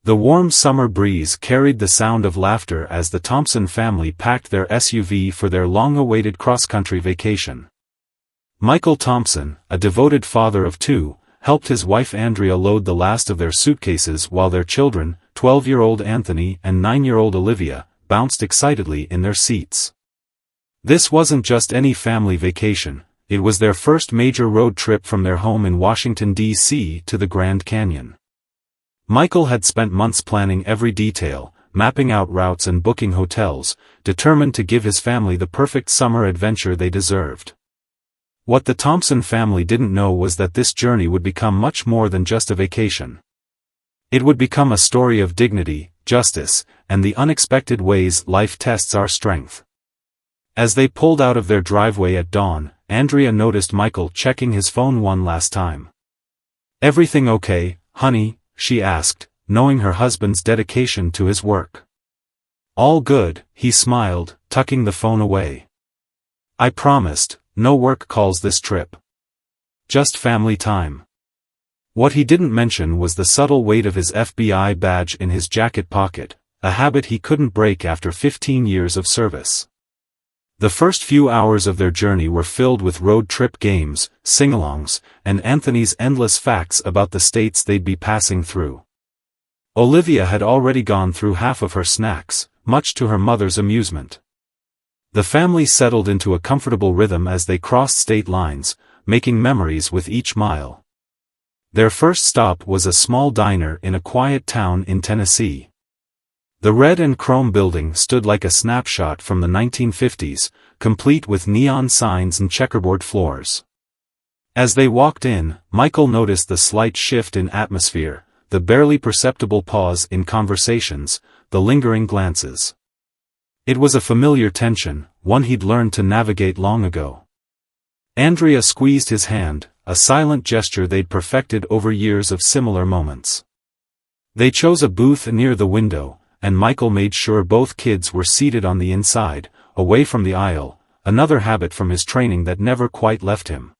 The warm summer breeze carried the sound of laughter as the Thompson family packed their SUV for their long-awaited cross-country vacation. Michael Thompson, a devoted father of two, helped his wife Andrea load the last of their suitcases while their children, 12-year-old Anthony and 9-year-old Olivia, bounced excitedly in their seats. This wasn't just any family vacation, it was their first major road trip from their home in Washington, D.C. to the Grand Canyon. Michael had spent months planning every detail, mapping out routes and booking hotels, determined to give his family the perfect summer adventure they deserved. What the Thompson family didn't know was that this journey would become much more than just a vacation. It would become a story of dignity, justice, and the unexpected ways life tests our strength. As they pulled out of their driveway at dawn, Andrea noticed Michael checking his phone one last time. "Everything okay, honey?" she asked, knowing her husband's dedication to his work. "All good," he smiled, tucking the phone away. "I promised, no work calls this trip. Just family time." What he didn't mention was the subtle weight of his FBI badge in his jacket pocket, a habit he couldn't break after 15 years of service. The first few hours of their journey were filled with road trip games, sing-alongs, and Anthony's endless facts about the states they'd be passing through. Olivia had already gone through half of her snacks, much to her mother's amusement. The family settled into a comfortable rhythm as they crossed state lines, making memories with each mile. Their first stop was a small diner in a quiet town in Tennessee. The red and chrome building stood like a snapshot from the 1950s, complete with neon signs and checkerboard floors. As they walked in, Michael noticed the slight shift in atmosphere, the barely perceptible pause in conversations, the lingering glances. It was a familiar tension, one he'd learned to navigate long ago. Andrea squeezed his hand, a silent gesture they'd perfected over years of similar moments. They chose a booth near the window, and Michael made sure both kids were seated on the inside, away from the aisle, another habit from his training that never quite left him.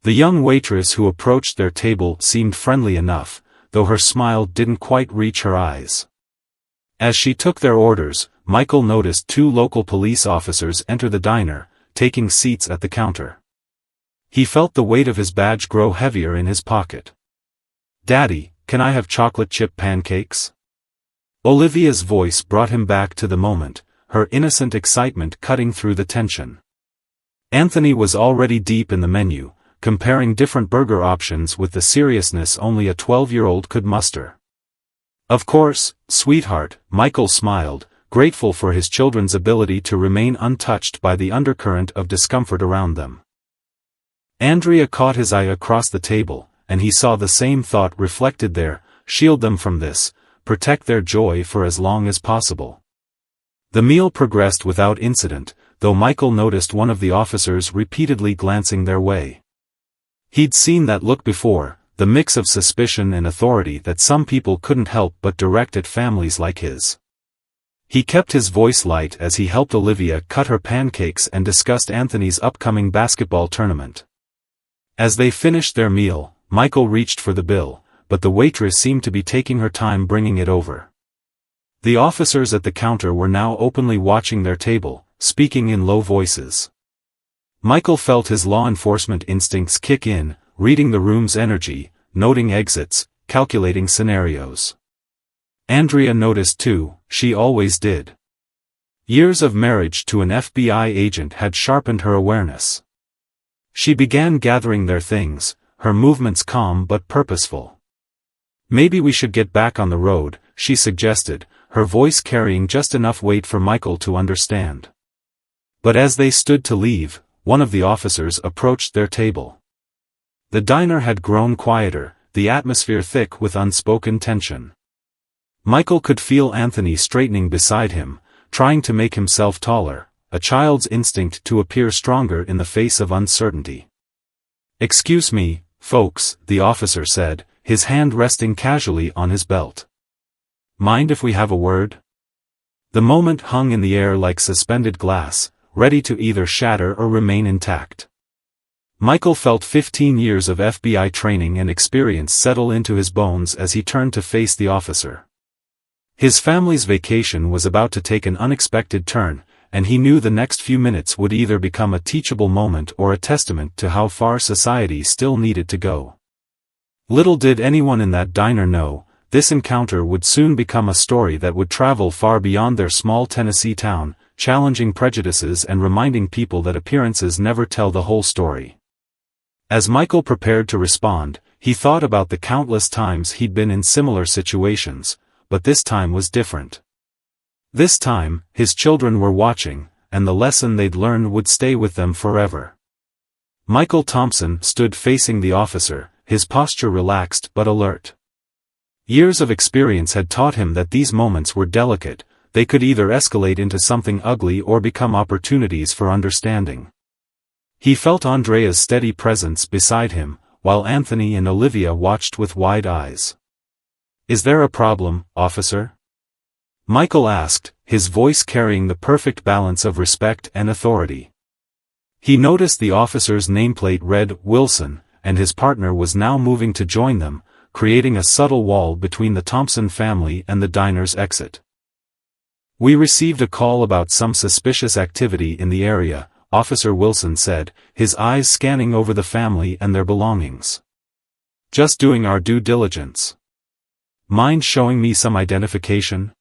The young waitress who approached their table seemed friendly enough, though her smile didn't quite reach her eyes. As she took their orders, Michael noticed two local police officers enter the diner, taking seats at the counter. He felt the weight of his badge grow heavier in his pocket. "Daddy, can I have chocolate chip pancakes?" Olivia's voice brought him back to the moment, her innocent excitement cutting through the tension. Anthony was already deep in the menu, comparing different burger options with the seriousness only a 12-year-old could muster. "Of course, sweetheart," Michael smiled, grateful for his children's ability to remain untouched by the undercurrent of discomfort around them. Andrea caught his eye across the table, and he saw the same thought reflected there: shield them from this, protect their joy for as long as possible. The meal progressed without incident, though Michael noticed one of the officers repeatedly glancing their way. He'd seen that look before, the mix of suspicion and authority that some people couldn't help but direct at families like his. He kept his voice light as he helped Olivia cut her pancakes and discussed Anthony's upcoming basketball tournament. As they finished their meal, Michael reached for the bill, but the waitress seemed to be taking her time bringing it over. The officers at the counter were now openly watching their table, speaking in low voices. Michael felt his law enforcement instincts kick in, reading the room's energy, noting exits, calculating scenarios. Andrea noticed too, she always did. Years of marriage to an FBI agent had sharpened her awareness. She began gathering their things, her movements calm but purposeful. "Maybe we should get back on the road," she suggested, her voice carrying just enough weight for Michael to understand. But as they stood to leave, one of the officers approached their table. The diner had grown quieter, the atmosphere thick with unspoken tension. Michael could feel Anthony straightening beside him, trying to make himself taller, a child's instinct to appear stronger in the face of uncertainty. "Excuse me, folks," the officer said, his hand resting casually on his belt. "Mind if we have a word?" The moment hung in the air like suspended glass, ready to either shatter or remain intact. Michael felt 15 years of FBI training and experience settle into his bones as he turned to face the officer. His family's vacation was about to take an unexpected turn, and he knew the next few minutes would either become a teachable moment or a testament to how far society still needed to go. Little did anyone in that diner know, this encounter would soon become a story that would travel far beyond their small Tennessee town, challenging prejudices and reminding people that appearances never tell the whole story. As Michael prepared to respond, he thought about the countless times he'd been in similar situations, but this time was different. This time, his children were watching, and the lesson they'd learned would stay with them forever. Michael Thompson stood facing the officer, his posture relaxed but alert. Years of experience had taught him that these moments were delicate, they could either escalate into something ugly or become opportunities for understanding. He felt Andrea's steady presence beside him, while Anthony and Olivia watched with wide eyes. "Is there a problem, officer?" Michael asked, his voice carrying the perfect balance of respect and authority. He noticed the officer's nameplate read Wilson, and his partner was now moving to join them, creating a subtle wall between the Thompson family and the diner's exit. "We received a call about some suspicious activity in the area," Officer Wilson said, his eyes scanning over the family and their belongings. "Just doing our due diligence. Mind showing me some identification?"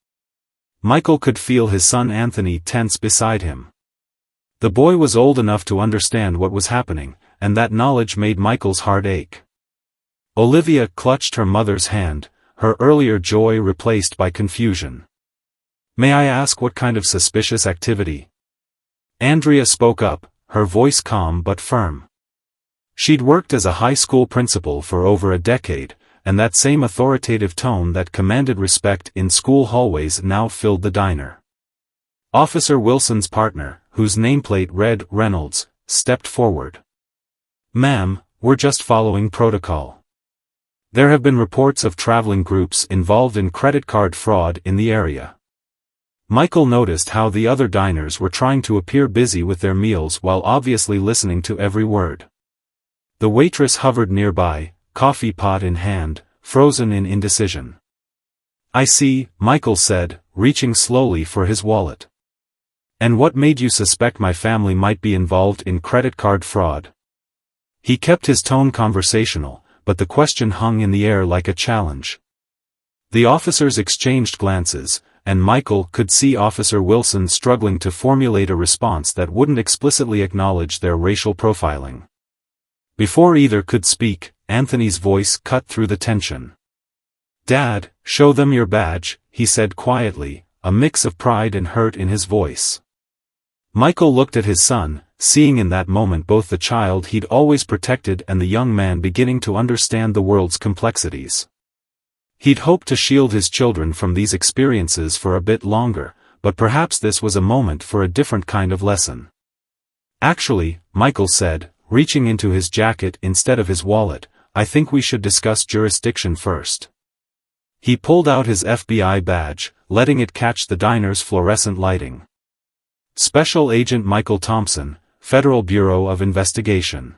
Michael could feel his son Anthony tense beside him. The boy was old enough to understand what was happening, and that knowledge made Michael's heart ache. Olivia clutched her mother's hand, her earlier joy replaced by confusion. "May I ask what kind of suspicious activity?" Andrea spoke up, her voice calm but firm. She'd worked as a high school principal for over a decade, and that same authoritative tone that commanded respect in school hallways now filled the diner. Officer Wilson's partner, whose nameplate read Reynolds, stepped forward. "Ma'am, we're just following protocol. There have been reports of traveling groups involved in credit card fraud in the area." Michael noticed how the other diners were trying to appear busy with their meals while obviously listening to every word. The waitress hovered nearby, coffee pot in hand, frozen in indecision. "I see," Michael said, reaching slowly for his wallet. "And what made you suspect my family might be involved in credit card fraud?" He kept his tone conversational, but the question hung in the air like a challenge. The officers exchanged glances, and Michael could see Officer Wilson struggling to formulate a response that wouldn't explicitly acknowledge their racial profiling. Before either could speak, Anthony's voice cut through the tension. "Dad, show them your badge," he said quietly, a mix of pride and hurt in his voice. Michael looked at his son, seeing in that moment both the child he'd always protected and the young man beginning to understand the world's complexities. He'd hoped to shield his children from these experiences for a bit longer, but perhaps this was a moment for a different kind of lesson. "Actually," Michael said, reaching into his jacket instead of his wallet, "I think we should discuss jurisdiction first." He pulled out his FBI badge, letting it catch the diner's fluorescent lighting. "Special Agent Michael Thompson, Federal Bureau of Investigation."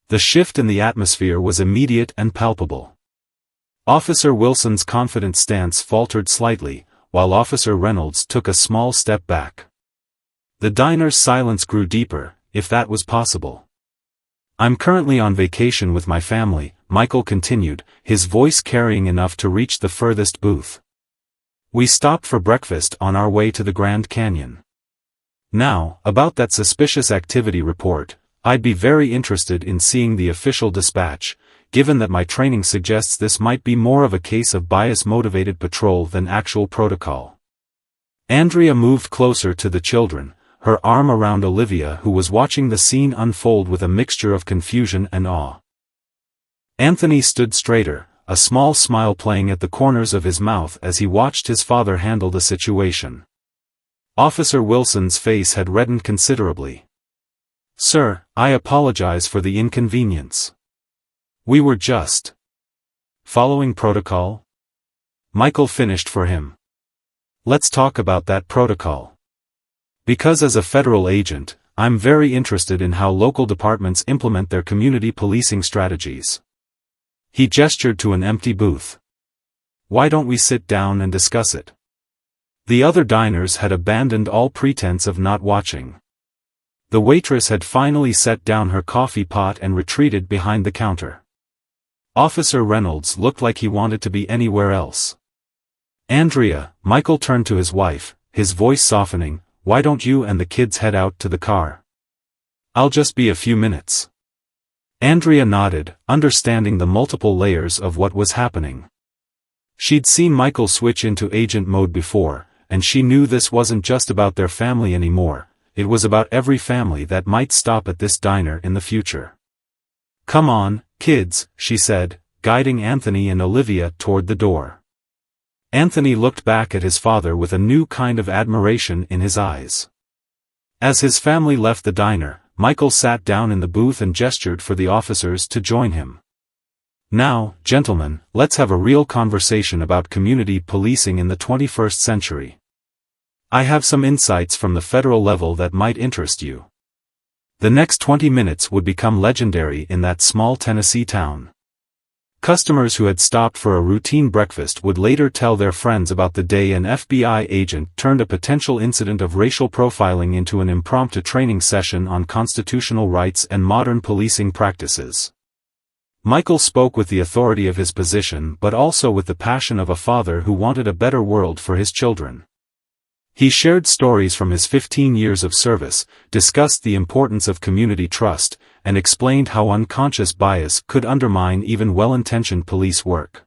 The shift in the atmosphere was immediate and palpable. Officer Wilson's confident stance faltered slightly, while Officer Reynolds took a small step back. The diner's silence grew deeper, if that was possible. "I'm currently on vacation with my family," Michael continued, his voice carrying enough to reach the furthest booth. "We stopped for breakfast on our way to the Grand Canyon. Now, about that suspicious activity report, I'd be very interested in seeing the official dispatch, given that my training suggests this might be more of a case of bias-motivated patrol than actual protocol." Andrea moved closer to the children, her arm around Olivia who was watching the scene unfold with a mixture of confusion and awe. Anthony stood straighter, a small smile playing at the corners of his mouth as he watched his father handle the situation. Officer Wilson's face had reddened considerably. "Sir, I apologize for the inconvenience. We were just following protocol." Michael finished for him. "Let's talk about that protocol. Because as a federal agent, I'm very interested in how local departments implement their community policing strategies." He gestured to an empty booth. Why don't we sit down and discuss it? The other diners had abandoned all pretense of not watching. The waitress had finally set down her coffee pot and retreated behind the counter. Officer Reynolds looked like he wanted to be anywhere else. Andrea, Michael turned to his wife, his voice softening, why don't you and the kids head out to the car? I'll just be a few minutes. Andrea nodded, understanding the multiple layers of what was happening. She'd seen Michael switch into agent mode before, and she knew this wasn't just about their family anymore, it was about every family that might stop at this diner in the future. Come on, kids, she said, guiding Anthony and Olivia toward the door. Anthony looked back at his father with a new kind of admiration in his eyes. As his family left the diner, Michael sat down in the booth and gestured for the officers to join him. Now, gentlemen, let's have a real conversation about community policing in the 21st century. I have some insights from the federal level that might interest you. The next 20 minutes would become legendary in that small Tennessee town. Customers who had stopped for a routine breakfast would later tell their friends about the day an FBI agent turned a potential incident of racial profiling into an impromptu training session on constitutional rights and modern policing practices. Michael spoke with the authority of his position but also with the passion of a father who wanted a better world for his children. He shared stories from his 15 years of service, discussed the importance of community trust, and explained how unconscious bias could undermine even well-intentioned police work.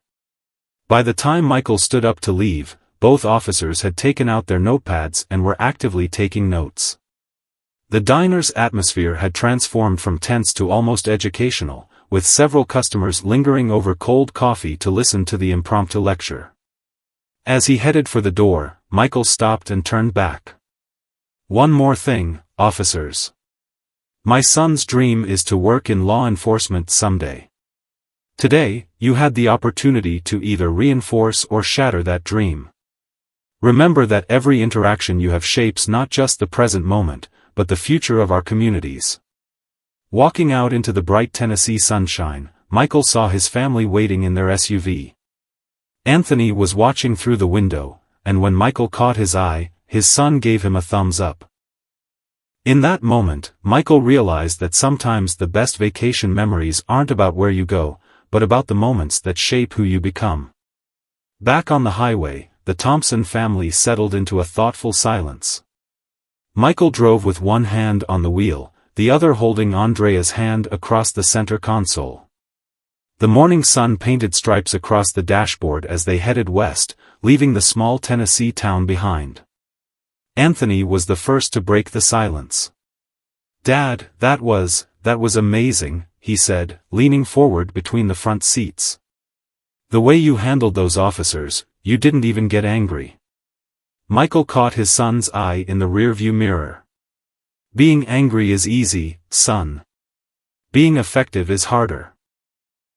By the time Michael stood up to leave, both officers had taken out their notepads and were actively taking notes. The diner's atmosphere had transformed from tense to almost educational, with several customers lingering over cold coffee to listen to the impromptu lecture. As he headed for the door, Michael stopped and turned back. One more thing, officers. My son's dream is to work in law enforcement someday. Today, you had the opportunity to either reinforce or shatter that dream. Remember that every interaction you have shapes not just the present moment, but the future of our communities. Walking out into the bright Tennessee sunshine, Michael saw his family waiting in their SUV. Anthony was watching through the window, and when Michael caught his eye, his son gave him a thumbs up. In that moment, Michael realized that sometimes the best vacation memories aren't about where you go, but about the moments that shape who you become. Back on the highway, the Thompson family settled into a thoughtful silence. Michael drove with one hand on the wheel, the other holding Andrea's hand across the center console. The morning sun painted stripes across the dashboard as they headed west, leaving the small Tennessee town behind. Anthony was the first to break the silence. Dad, that was amazing, he said, leaning forward between the front seats. The way you handled those officers, you didn't even get angry. Michael caught his son's eye in the rearview mirror. Being angry is easy, son. Being effective is harder.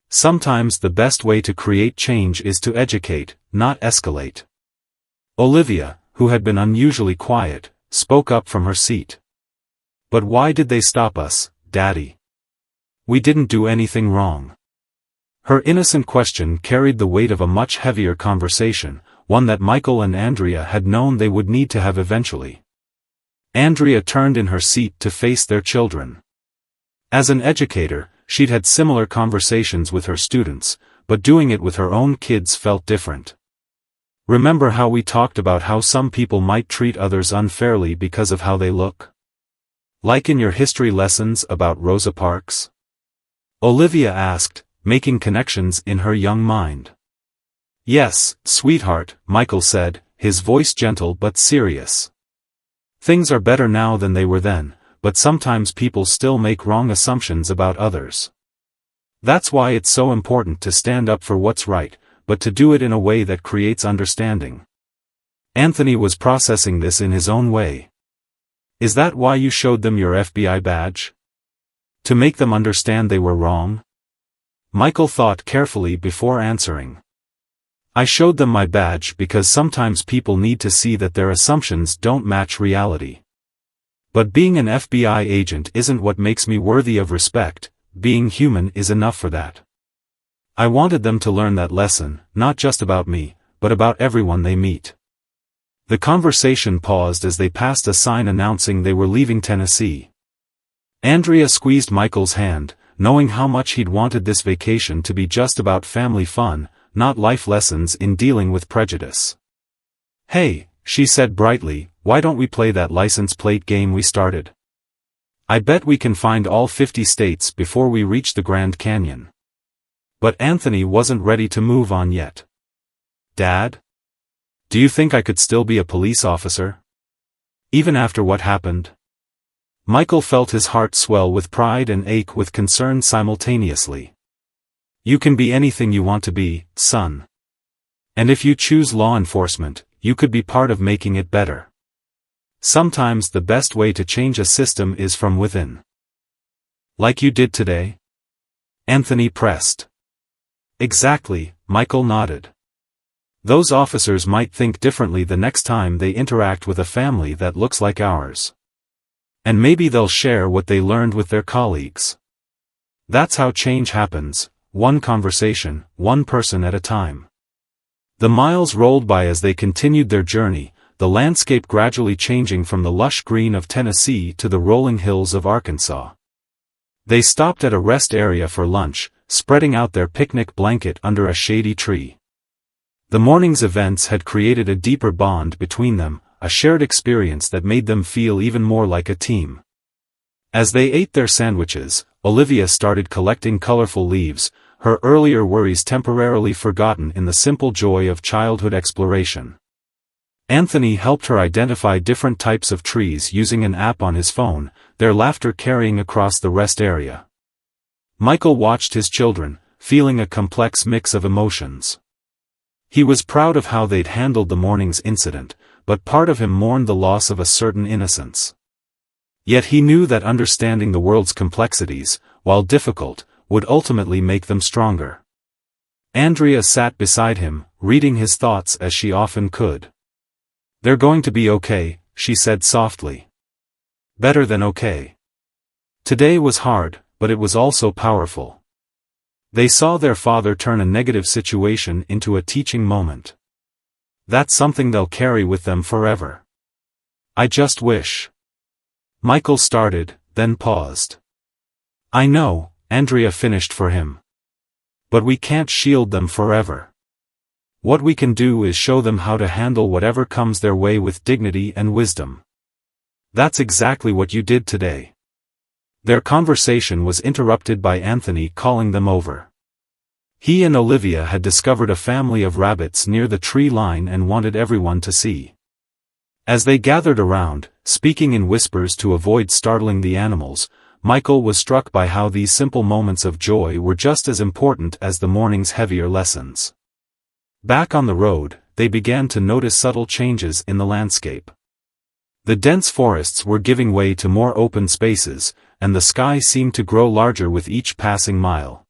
Sometimes the best way to create change is to educate, not escalate. Olivia, who had been unusually quiet, spoke up from her seat. But why did they stop us, Daddy? We didn't do anything wrong. Her innocent question carried the weight of a much heavier conversation, one that Michael and Andrea had known they would need to have eventually. Andrea turned in her seat to face their children. As an educator, she'd had similar conversations with her students, but doing it with her own kids felt different. Remember how we talked about how some people might treat others unfairly because of how they look? Like in your history lessons about Rosa Parks? Olivia asked, making connections in her young mind. Yes, sweetheart, Michael said, his voice gentle but serious. Things are better now than they were then, but sometimes people still make wrong assumptions about others. That's why it's so important to stand up for what's right, but to do it in a way that creates understanding. Anthony was processing this in his own way. Is that why you showed them your FBI badge? To make them understand they were wrong? Michael thought carefully before answering. I showed them my badge because sometimes people need to see that their assumptions don't match reality. But being an FBI agent isn't what makes me worthy of respect, being human is enough for that. I wanted them to learn that lesson, not just about me, but about everyone they meet. The conversation paused as they passed a sign announcing they were leaving Tennessee. Andrea squeezed Michael's hand, knowing how much he'd wanted this vacation to be just about family fun, not life lessons in dealing with prejudice. "Hey," she said brightly, "why don't we play that license plate game we started? I bet we can find all 50 states before we reach the Grand Canyon." But Anthony wasn't ready to move on yet. "Dad? Do you think I could still be a police officer? Even after what happened?" Michael felt his heart swell with pride and ache with concern simultaneously. "You can be anything you want to be, son. And if you choose law enforcement, you could be part of making it better. Sometimes the best way to change a system is from within." "Like you did today?" Anthony pressed. "Exactly," Michael nodded. "Those officers might think differently the next time they interact with a family that looks like ours. And maybe they'll share what they learned with their colleagues. That's how change happens, one conversation, one person at a time." The miles rolled by as they continued their journey, the landscape gradually changing from the lush green of Tennessee to the rolling hills of Arkansas. They stopped at a rest area for lunch, spreading out their picnic blanket under a shady tree. The morning's events had created a deeper bond between them, a shared experience that made them feel even more like a team. As they ate their sandwiches, Olivia started collecting colorful leaves, her earlier worries temporarily forgotten in the simple joy of childhood exploration. Anthony helped her identify different types of trees using an app on his phone, their laughter carrying across the rest area. Michael watched his children, feeling a complex mix of emotions. He was proud of how they'd handled the morning's incident, but part of him mourned the loss of a certain innocence. Yet he knew that understanding the world's complexities, while difficult, would ultimately make them stronger. Andrea sat beside him, reading his thoughts as she often could. "They're going to be okay," she said softly. "Better than okay." Today was hard, but it was also powerful. They saw their father turn a negative situation into a teaching moment. That's something they'll carry with them forever. "I just wish." Michael started, then paused. "I know," Andrea finished for him. "But we can't shield them forever. What we can do is show them how to handle whatever comes their way with dignity and wisdom. That's exactly what you did today." Their conversation was interrupted by Anthony calling them over. He and Olivia had discovered a family of rabbits near the tree line and wanted everyone to see. As they gathered around, speaking in whispers to avoid startling the animals, Michael was struck by how these simple moments of joy were just as important as the morning's heavier lessons. Back on the road, they began to notice subtle changes in the landscape. The dense forests were giving way to more open spaces, and the sky seemed to grow larger with each passing mile.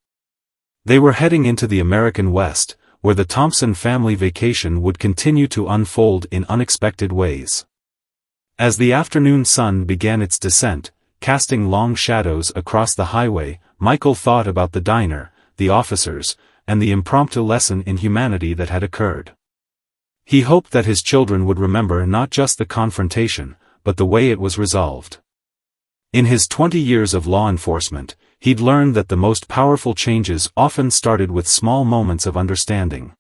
They were heading into the American West, where the Thompson family vacation would continue to unfold in unexpected ways. As the afternoon sun began its descent, casting long shadows across the highway, Michael thought about the diner, the officers, and the impromptu lesson in humanity that had occurred. He hoped that his children would remember not just the confrontation, but the way it was resolved. In his 20 years of law enforcement, he'd learned that the most powerful changes often started with small moments of understanding.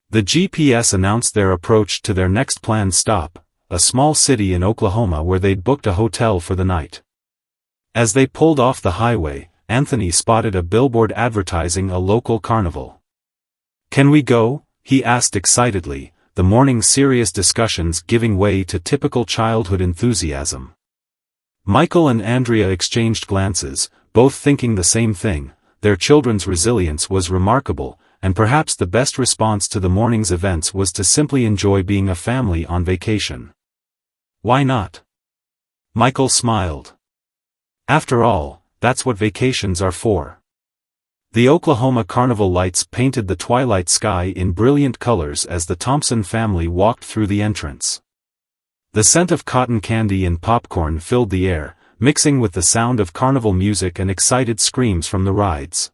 The GPS announced their approach to their next planned stop, a small city in Oklahoma where they'd booked a hotel for the night. As they pulled off the highway, Anthony spotted a billboard advertising a local carnival. "Can we go?" he asked excitedly, the morning's serious discussions giving way to typical childhood enthusiasm. Michael and Andrea exchanged glances, both thinking the same thing. Their children's resilience was remarkable, and perhaps the best response to the morning's events was to simply enjoy being a family on vacation. "Why not?" Michael smiled. "After all, that's what vacations are for." The Oklahoma Carnival lights painted the twilight sky in brilliant colors as the Thompson family walked through the entrance. The scent of cotton candy and popcorn filled the air, mixing with the sound of carnival music and excited screams from the rides.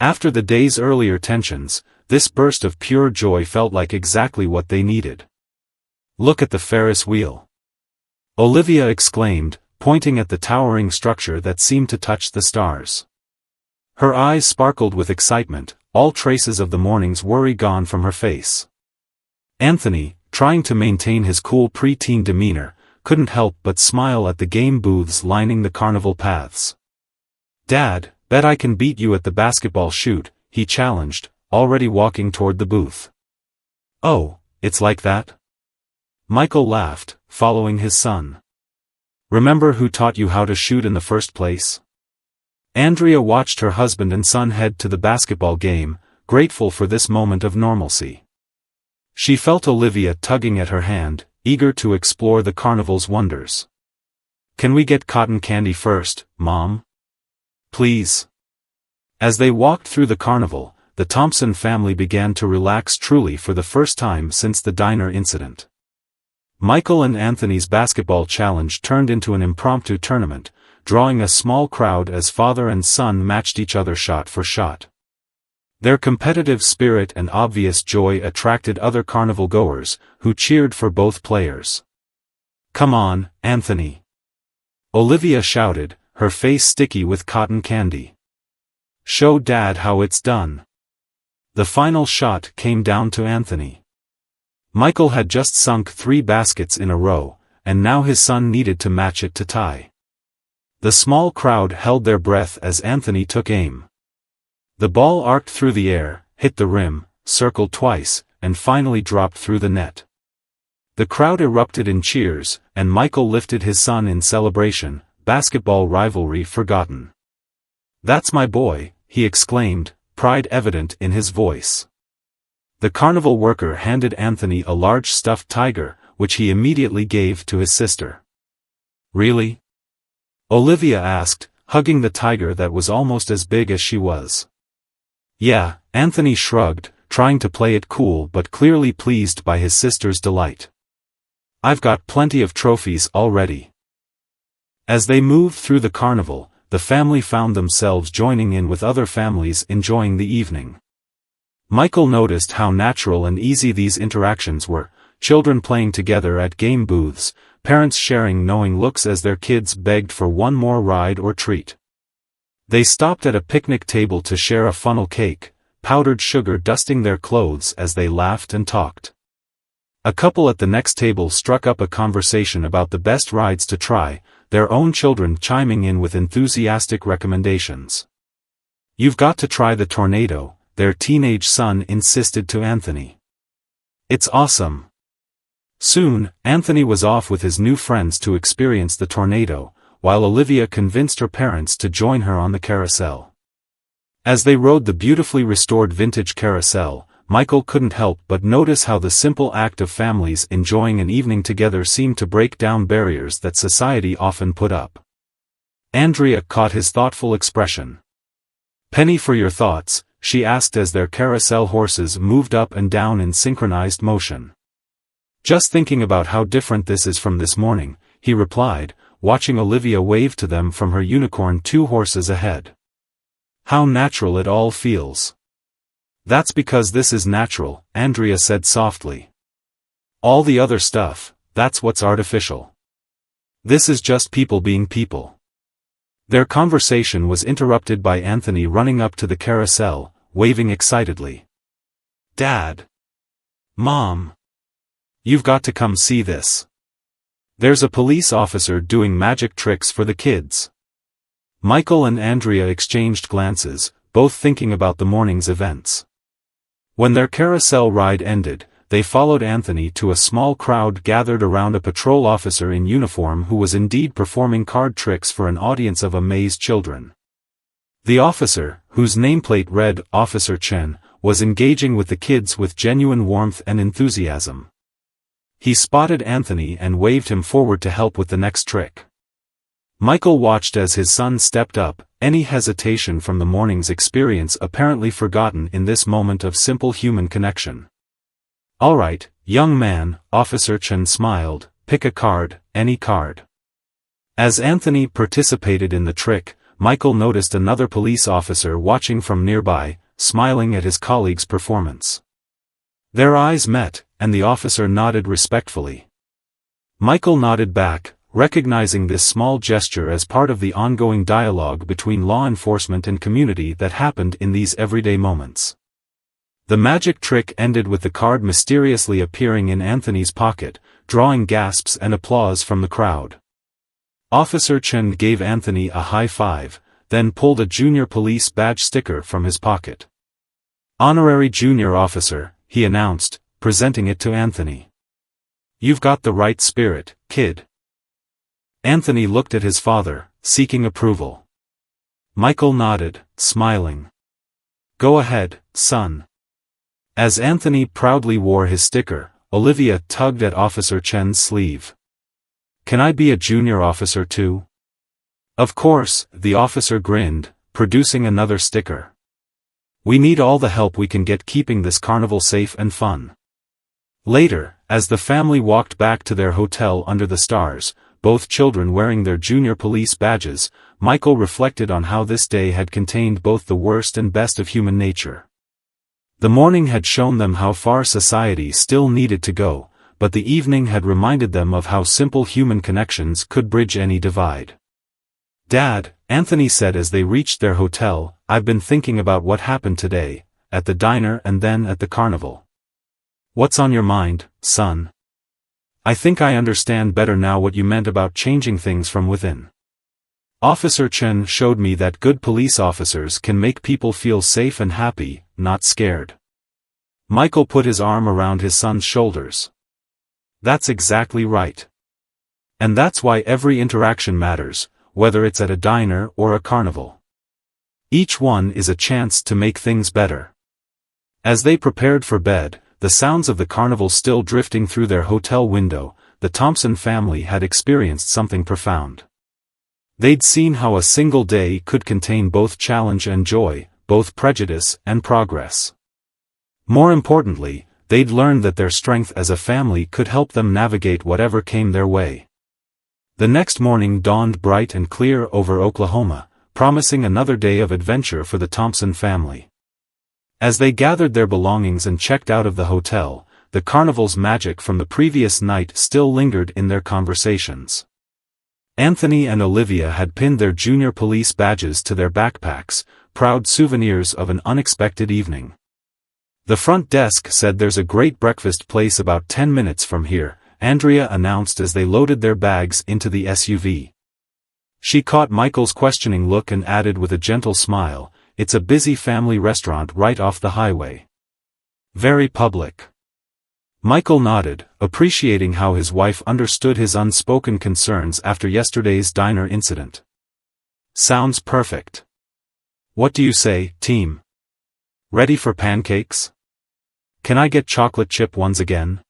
After the day's earlier tensions, this burst of pure joy felt like exactly what they needed. "Look at the Ferris wheel!" Olivia exclaimed, pointing at the towering structure that seemed to touch the stars. Her eyes sparkled with excitement, all traces of the morning's worry gone from her face. Anthony, trying to maintain his cool pre-teen demeanor, couldn't help but smile at the game booths lining the carnival paths. "Dad, bet I can beat you at the basketball shoot," he challenged, already walking toward the booth. "Oh, it's like that?" Michael laughed, following his son. "Remember who taught you how to shoot in the first place?" Andrea watched her husband and son head to the basketball game, grateful for this moment of normalcy. She felt Olivia tugging at her hand, eager to explore the carnival's wonders. "Can we get cotton candy first, Mom? Please?" As they walked through the carnival, the Thompson family began to relax truly for the first time since the diner incident. Michael and Anthony's basketball challenge turned into an impromptu tournament, drawing a small crowd as father and son matched each other shot for shot. Their competitive spirit and obvious joy attracted other carnival goers, who cheered for both players. "Come on, Anthony!" Olivia shouted, her face sticky with cotton candy. "Show Dad how it's done." The final shot came down to Anthony. Michael had just sunk 3 baskets in a row, and now his son needed to match it to tie. The small crowd held their breath as Anthony took aim. The ball arced through the air, hit the rim, circled twice, and finally dropped through the net. The crowd erupted in cheers, and Michael lifted his son in celebration, basketball rivalry forgotten. "That's my boy," he exclaimed, pride evident in his voice. The carnival worker handed Anthony a large stuffed tiger, which he immediately gave to his sister. "Really?" Olivia asked, hugging the tiger that was almost as big as she was. "Yeah," Anthony shrugged, trying to play it cool but clearly pleased by his sister's delight. "I've got plenty of trophies already." As they moved through the carnival, the family found themselves joining in with other families enjoying the evening. Michael noticed how natural and easy these interactions were, children playing together at game booths, parents sharing knowing looks as their kids begged for one more ride or treat. They stopped at a picnic table to share a funnel cake, powdered sugar dusting their clothes as they laughed and talked. A couple at the next table struck up a conversation about the best rides to try, their own children chiming in with enthusiastic recommendations. "You've got to try the tornado," their teenage son insisted to Anthony. "It's awesome." Soon, Anthony was off with his new friends to experience the tornado, while Olivia convinced her parents to join her on the carousel. As they rode the beautifully restored vintage carousel, Michael couldn't help but notice how the simple act of families enjoying an evening together seemed to break down barriers that society often put up. Andrea caught his thoughtful expression. "Penny for your thoughts," she asked as their carousel horses moved up and down in synchronized motion. "Just thinking about how different this is from this morning," he replied, watching Olivia wave to them from her unicorn 2 horses ahead. "How natural it all feels." "That's because this is natural," Andrea said softly. "All the other stuff, that's what's artificial. This is just people being people." Their conversation was interrupted by Anthony running up to the carousel, waving excitedly. "Dad! Mom! You've got to come see this. There's a police officer doing magic tricks for the kids." Michael and Andrea exchanged glances, both thinking about the morning's events. When their carousel ride ended, they followed Anthony to a small crowd gathered around a patrol officer in uniform who was indeed performing card tricks for an audience of amazed children. The officer, whose nameplate read Officer Chen, was engaging with the kids with genuine warmth and enthusiasm. He spotted Anthony and waved him forward to help with the next trick. Michael watched as his son stepped up, any hesitation from the morning's experience apparently forgotten in this moment of simple human connection. "All right, young man," Officer Chen smiled, "pick a card, any card." As Anthony participated in the trick, Michael noticed another police officer watching from nearby, smiling at his colleague's performance. Their eyes met, and the officer nodded respectfully. Michael nodded back, recognizing this small gesture as part of the ongoing dialogue between law enforcement and community that happened in these everyday moments. The magic trick ended with the card mysteriously appearing in Anthony's pocket, drawing gasps and applause from the crowd. Officer Chen gave Anthony a high five, then pulled a junior police badge sticker from his pocket. "Honorary Junior Officer," he announced, presenting it to Anthony. "You've got the right spirit, kid." Anthony looked at his father, seeking approval. Michael nodded, smiling. "Go ahead, son." As Anthony proudly wore his sticker, Olivia tugged at Officer Chen's sleeve. "Can I be a junior officer too?" "Of course," the officer grinned, producing another sticker. "We need all the help we can get keeping this carnival safe and fun." Later, as the family walked back to their hotel under the stars, both children wearing their junior police badges, Michael reflected on how this day had contained both the worst and best of human nature. The morning had shown them how far society still needed to go, but the evening had reminded them of how simple human connections could bridge any divide. "Dad," Anthony said as they reached their hotel, "I've been thinking about what happened today, at the diner and then at the carnival." "What's on your mind, son?" "I think I understand better now what you meant about changing things from within. Officer Chen showed me that good police officers can make people feel safe and happy, not scared." Michael put his arm around his son's shoulders. "That's exactly right. And that's why every interaction matters, whether it's at a diner or a carnival. Each one is a chance to make things better." As they prepared for bed, the sounds of the carnival still drifting through their hotel window, the Thompson family had experienced something profound. They'd seen how a single day could contain both challenge and joy, both prejudice and progress. More importantly, they'd learned that their strength as a family could help them navigate whatever came their way. The next morning dawned bright and clear over Oklahoma, promising another day of adventure for the Thompson family. As they gathered their belongings and checked out of the hotel, the carnival's magic from the previous night still lingered in their conversations. Anthony and Olivia had pinned their junior police badges to their backpacks, proud souvenirs of an unexpected evening. "The front desk said there's a great breakfast place about 10 minutes from here," Andrea announced as they loaded their bags into the SUV. She caught Michael's questioning look and added with a gentle smile, "It's a busy family restaurant right off the highway. Very public." Michael nodded, appreciating how his wife understood his unspoken concerns after yesterday's diner incident. "Sounds perfect. What do you say, team? Ready for pancakes? Can I get chocolate chip ones again?"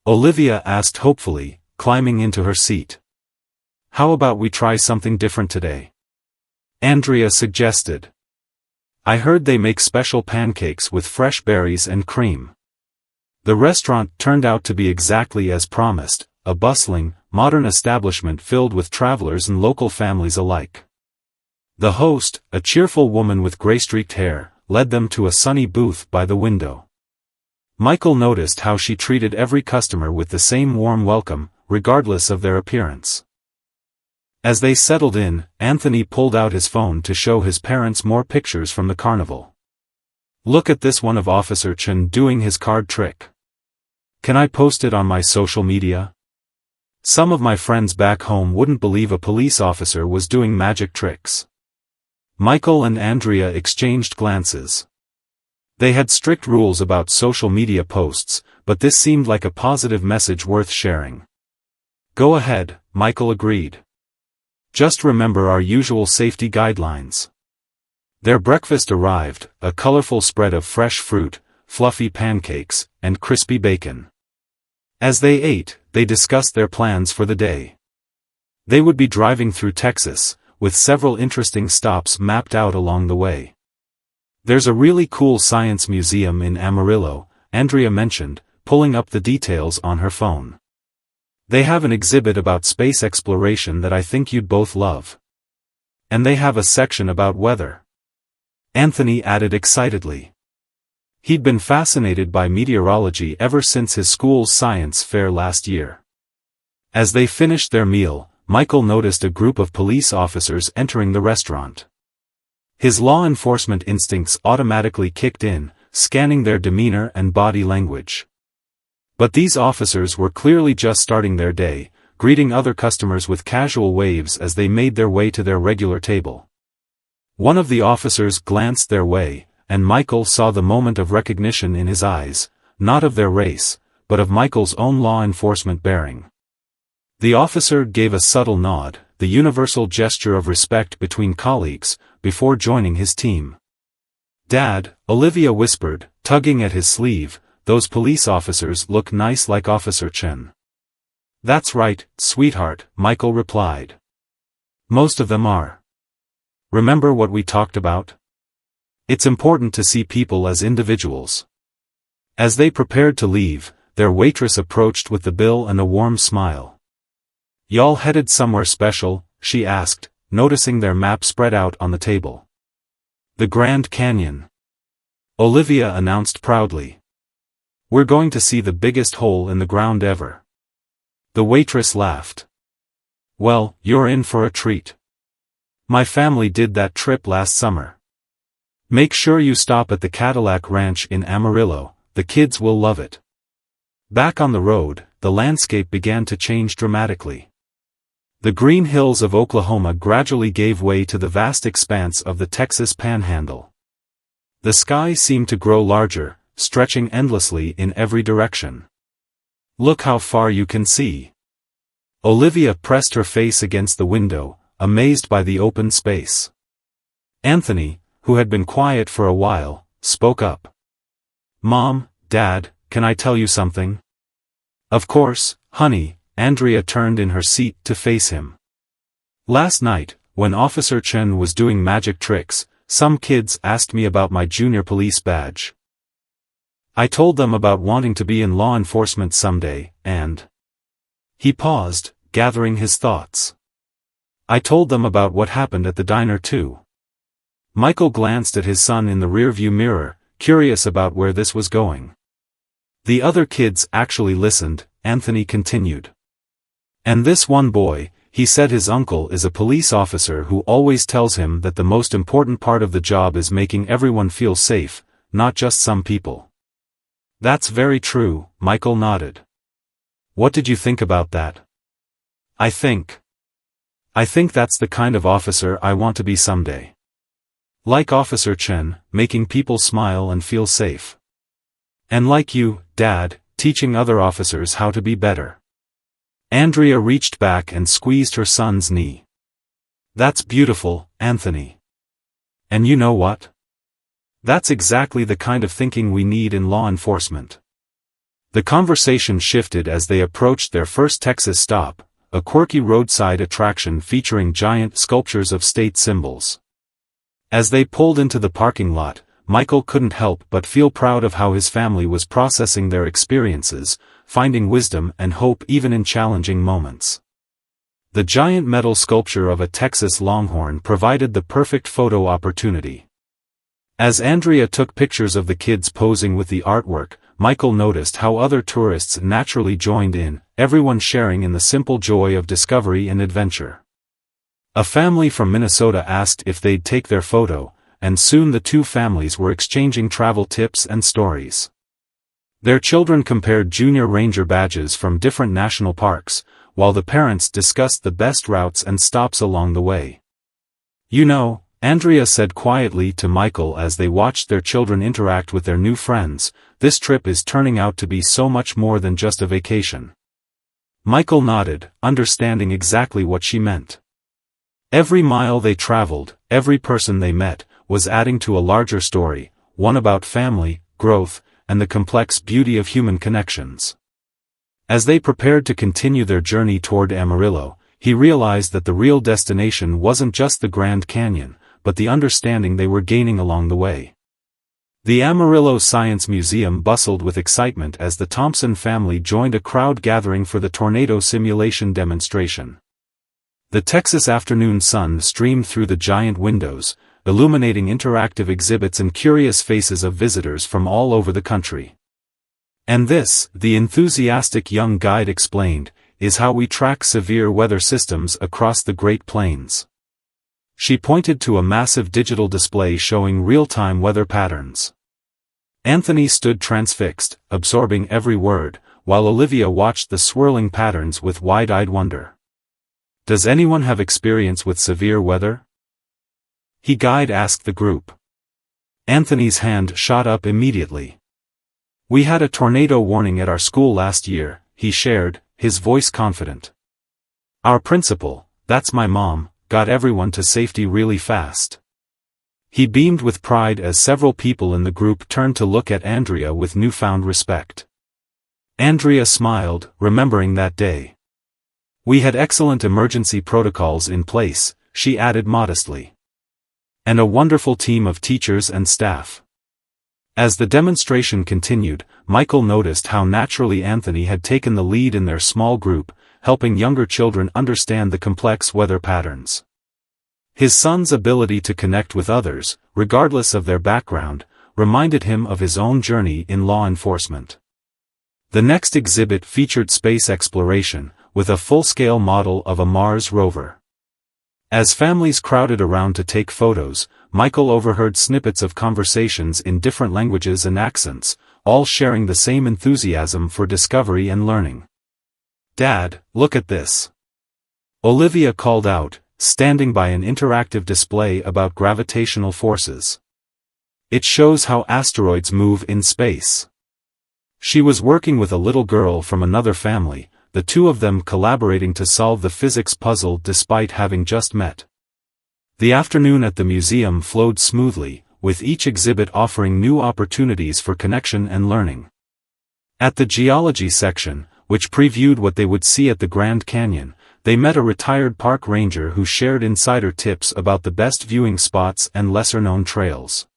Olivia asked hopefully, climbing into her seat. "How about we try something different today?" Andrea suggested. "I heard they make special pancakes with fresh berries and cream." The restaurant turned out to be exactly as promised, a bustling, modern establishment filled with travelers and local families alike. The host, a cheerful woman with gray-streaked hair, led them to a sunny booth by the window. Michael noticed how she treated every customer with the same warm welcome, regardless of their appearance. As they settled in, Anthony pulled out his phone to show his parents more pictures from the carnival. "Look at this one of Officer Chen doing his card trick. Can I post it on my social media? Some of my friends back home wouldn't believe a police officer was doing magic tricks." Michael and Andrea exchanged glances. They had strict rules about social media posts, but this seemed like a positive message worth sharing. "Go ahead," Michael agreed. "Just remember our usual safety guidelines." Their breakfast arrived, a colorful spread of fresh fruit, fluffy pancakes, and crispy bacon. As they ate, they discussed their plans for the day. They would be driving through Texas, with several interesting stops mapped out along the way. "There's a really cool science museum in Amarillo," Andrea mentioned, pulling up the details on her phone. "They have an exhibit about space exploration that I think you'd both love." And they have a section about weather," Anthony added excitedly. He'd been fascinated by meteorology ever since his school's science fair last year. As they finished their meal, Michael noticed a group of police officers entering the restaurant. His law enforcement instincts automatically kicked in, scanning their demeanor and body language. But these officers were clearly just starting their day, greeting other customers with casual waves as they made their way to their regular table. One of the officers glanced their way, and Michael saw the moment of recognition in his eyes, not of their race, but of Michael's own law enforcement bearing. The officer gave a subtle nod, the universal gesture of respect between colleagues, before joining his team. "Dad," Olivia whispered, tugging at his sleeve, "those police officers look nice like Officer Chen." "That's right, sweetheart," Michael replied. "Most of them are. Remember what we talked about? It's important to see people as individuals." As they prepared to leave, their waitress approached with the bill and a warm smile. "Y'all headed somewhere special?" she asked, noticing their map spread out on the table. "The Grand Canyon," Olivia announced proudly. "We're going to see the biggest hole in the ground ever." The waitress laughed. "Well, you're in for a treat. My family did that trip last summer. Make sure you stop at the Cadillac Ranch in Amarillo, the kids will love it." Back on the road, the landscape began to change dramatically. The green hills of Oklahoma gradually gave way to the vast expanse of the Texas Panhandle. The sky seemed to grow larger, stretching endlessly in every direction. "Look how far you can see." Olivia pressed her face against the window, amazed by the open space. Anthony, who had been quiet for a while, spoke up. "Mom, Dad, can I tell you something?" "Of course, honey," Andrea turned in her seat to face him. "Last night, when Officer Chen was doing magic tricks, some kids asked me about my junior police badge. I told them about wanting to be in law enforcement someday, and..." He paused, gathering his thoughts. "I told them about what happened at the diner too." Michael glanced at his son in the rearview mirror, curious about where this was going. "The other kids actually listened," Anthony continued. "And this one boy, he said his uncle is a police officer who always tells him that the most important part of the job is making everyone feel safe, not just some people." "That's very true," Michael nodded. "What did you think about that?" I think that's the kind of officer I want to be someday. Like Officer Chen, making people smile and feel safe. And like you, Dad, teaching other officers how to be better." Andrea reached back and squeezed her son's knee. "That's beautiful, Anthony. And you know what? That's exactly the kind of thinking we need in law enforcement." The conversation shifted as they approached their first Texas stop, a quirky roadside attraction featuring giant sculptures of state symbols. As they pulled into the parking lot, Michael couldn't help but feel proud of how his family was processing their experiences, finding wisdom and hope even in challenging moments. The giant metal sculpture of a Texas longhorn provided the perfect photo opportunity. As Andrea took pictures of the kids posing with the artwork, Michael noticed how other tourists naturally joined in, everyone sharing in the simple joy of discovery and adventure. A family from Minnesota asked if they'd take their photo, and soon the two families were exchanging travel tips and stories. Their children compared junior ranger badges from different national parks, while the parents discussed the best routes and stops along the way. "You know," Andrea said quietly to Michael as they watched their children interact with their new friends, "this trip is turning out to be so much more than just a vacation." Michael nodded, understanding exactly what she meant. Every mile they traveled, every person they met, was adding to a larger story, one about family, growth, and the complex beauty of human connections. As they prepared to continue their journey toward Amarillo, he realized that the real destination wasn't just the Grand Canyon, but the understanding they were gaining along the way. The Amarillo Science Museum bustled with excitement as the Thompson family joined a crowd gathering for the tornado simulation demonstration. The Texas afternoon sun streamed through the giant windows, illuminating interactive exhibits and curious faces of visitors from all over the country. And this, the enthusiastic young guide explained, is how we track severe weather systems across the Great Plains. She pointed to a massive digital display showing real-time weather patterns. Anthony stood transfixed, absorbing every word, while Olivia watched the swirling patterns with wide-eyed wonder. Does anyone have experience with severe weather? The guide asked the group. Anthony's hand shot up immediately. We had a tornado warning at our school last year, he shared, his voice confident. Our principal, that's my mom, got everyone to safety really fast. He beamed with pride as several people in the group turned to look at Andrea with newfound respect. Andrea smiled, remembering that day. We had excellent emergency protocols in place, she added modestly. And a wonderful team of teachers and staff. As the demonstration continued, Michael noticed how naturally Anthony had taken the lead in their small group, helping younger children understand the complex weather patterns. His son's ability to connect with others, regardless of their background, reminded him of his own journey in law enforcement. The next exhibit featured space exploration, with a full-scale model of a Mars rover. As families crowded around to take photos, Michael overheard snippets of conversations in different languages and accents, all sharing the same enthusiasm for discovery and learning. Dad, look at this. Olivia called out, standing by an interactive display about gravitational forces. It shows how asteroids move in space. She was working with a little girl from another family, the two of them collaborating to solve the physics puzzle despite having just met. The afternoon at the museum flowed smoothly, with each exhibit offering new opportunities for connection and learning. At the geology section, which previewed what they would see at the Grand Canyon, they met a retired park ranger who shared insider tips about the best viewing spots and lesser-known trails.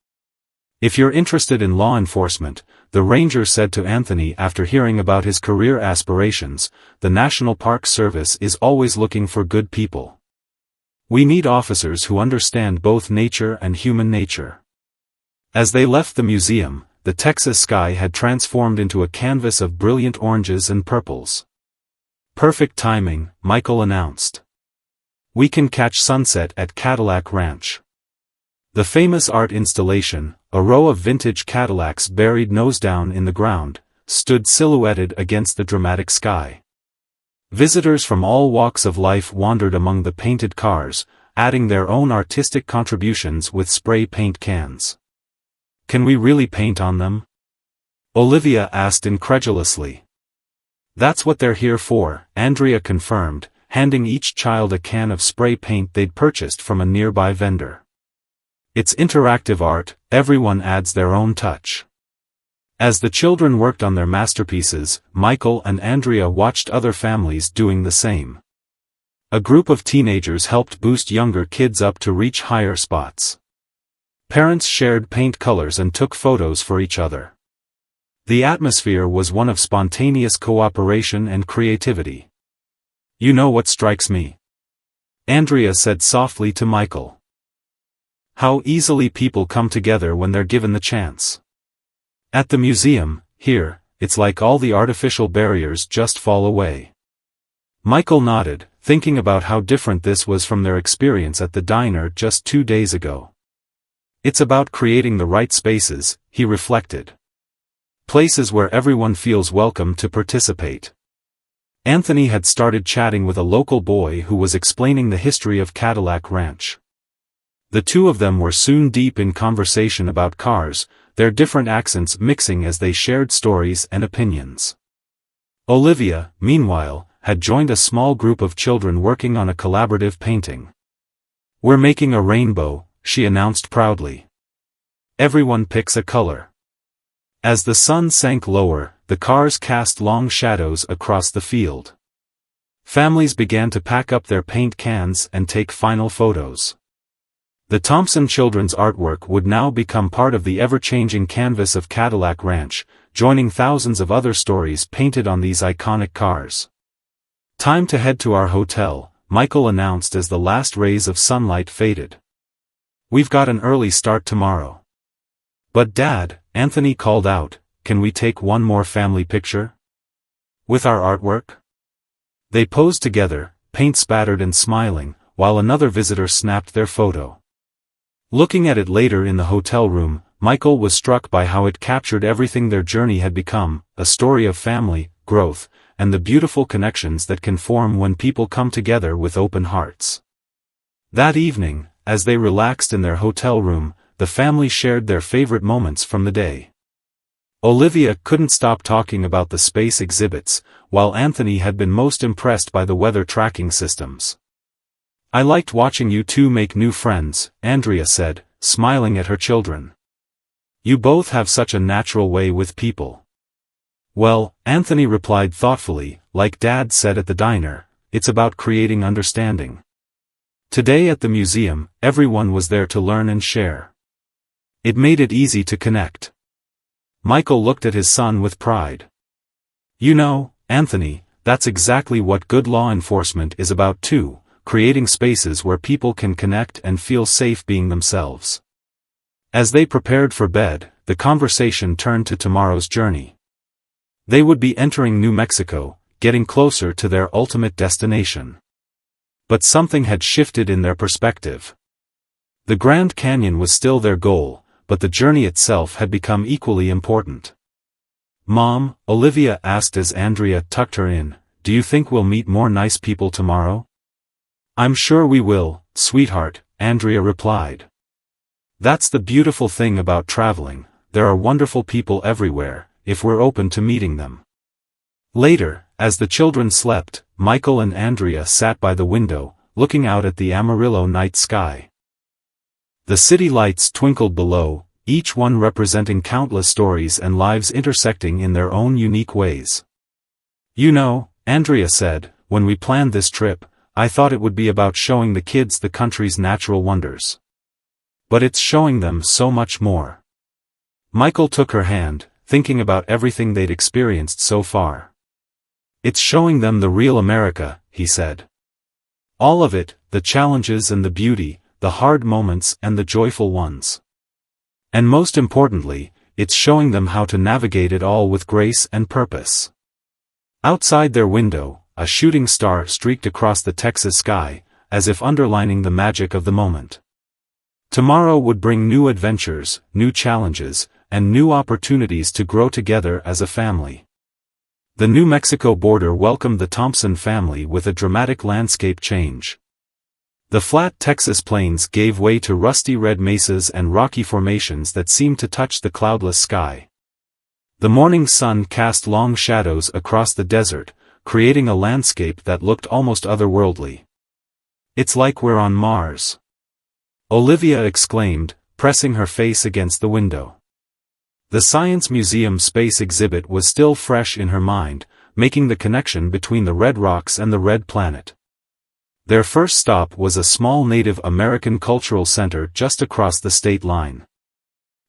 If you're interested in law enforcement, the ranger said to Anthony after hearing about his career aspirations, the National Park Service is always looking for good people. We need officers who understand both nature and human nature. As they left the museum, the Texas sky had transformed into a canvas of brilliant oranges and purples. Perfect timing, Michael announced. We can catch sunset at Cadillac Ranch. The famous art installation, a row of vintage Cadillacs buried nose down in the ground, stood silhouetted against the dramatic sky. Visitors from all walks of life wandered among the painted cars, adding their own artistic contributions with spray paint cans. Can we really paint on them? Olivia asked incredulously. That's what they're here for, Andrea confirmed, handing each child a can of spray paint they'd purchased from a nearby vendor. It's interactive art, everyone adds their own touch. As the children worked on their masterpieces, Michael and Andrea watched other families doing the same. A group of teenagers helped boost younger kids up to reach higher spots. Parents shared paint colors and took photos for each other. The atmosphere was one of spontaneous cooperation and creativity. You know what strikes me? Andrea said softly to Michael. How easily people come together when they're given the chance. At the museum, here, it's like all the artificial barriers just fall away. Michael nodded, thinking about how different this was from their experience at the diner just 2 days ago. It's about creating the right spaces, he reflected. Places where everyone feels welcome to participate. Anthony had started chatting with a local boy who was explaining the history of Cadillac Ranch. The two of them were soon deep in conversation about cars, their different accents mixing as they shared stories and opinions. Olivia, meanwhile, had joined a small group of children working on a collaborative painting. We're making a rainbow, she announced proudly. Everyone picks a color. As the sun sank lower, the cars cast long shadows across the field. Families began to pack up their paint cans and take final photos. The Thompson children's artwork would now become part of the ever-changing canvas of Cadillac Ranch, joining thousands of other stories painted on these iconic cars. Time to head to our hotel, Michael announced as the last rays of sunlight faded. "We've got an early start tomorrow." "But Dad," Anthony called out, "can we take one more family picture? With our artwork?" They posed together, paint spattered and smiling, while another visitor snapped their photo. Looking at it later in the hotel room, Michael was struck by how it captured everything their journey had become, a story of family, growth, and the beautiful connections that can form when people come together with open hearts. That evening, as they relaxed in their hotel room, the family shared their favorite moments from the day. Olivia couldn't stop talking about the space exhibits, while Anthony had been most impressed by the weather tracking systems. "I liked watching you two make new friends," Andrea said, smiling at her children. "You both have such a natural way with people." "Well," Anthony replied thoughtfully, "like Dad said at the diner, it's about creating understanding." Today at the museum, everyone was there to learn and share. It made it easy to connect. Michael looked at his son with pride. "You know, Anthony, that's exactly what good law enforcement is about too, creating spaces where people can connect and feel safe being themselves." As they prepared for bed, the conversation turned to tomorrow's journey. They would be entering New Mexico, getting closer to their ultimate destination. But something had shifted in their perspective. The Grand Canyon was still their goal, but the journey itself had become equally important. "Mom," Olivia asked as Andrea tucked her in, "do you think we'll meet more nice people tomorrow?" "I'm sure we will, sweetheart," Andrea replied. "That's the beautiful thing about traveling, there are wonderful people everywhere, if we're open to meeting them." Later, as the children slept, Michael and Andrea sat by the window, looking out at the Amarillo night sky. The city lights twinkled below, each one representing countless stories and lives intersecting in their own unique ways. "You know," Andrea said, "when we planned this trip, I thought it would be about showing the kids the country's natural wonders. But it's showing them so much more." Michael took her hand, thinking about everything they'd experienced so far. "It's showing them the real America," he said. "All of it, the challenges and the beauty, the hard moments and the joyful ones. And most importantly, it's showing them how to navigate it all with grace and purpose." Outside their window, a shooting star streaked across the Texas sky, as if underlining the magic of the moment. Tomorrow would bring new adventures, new challenges, and new opportunities to grow together as a family. The New Mexico border welcomed the Thompson family with a dramatic landscape change. The flat Texas plains gave way to rusty red mesas and rocky formations that seemed to touch the cloudless sky. The morning sun cast long shadows across the desert, creating a landscape that looked almost otherworldly. "It's like we're on Mars," Olivia exclaimed, pressing her face against the window. The Science Museum space exhibit was still fresh in her mind, making the connection between the red rocks and the red planet. Their first stop was a small Native American cultural center just across the state line.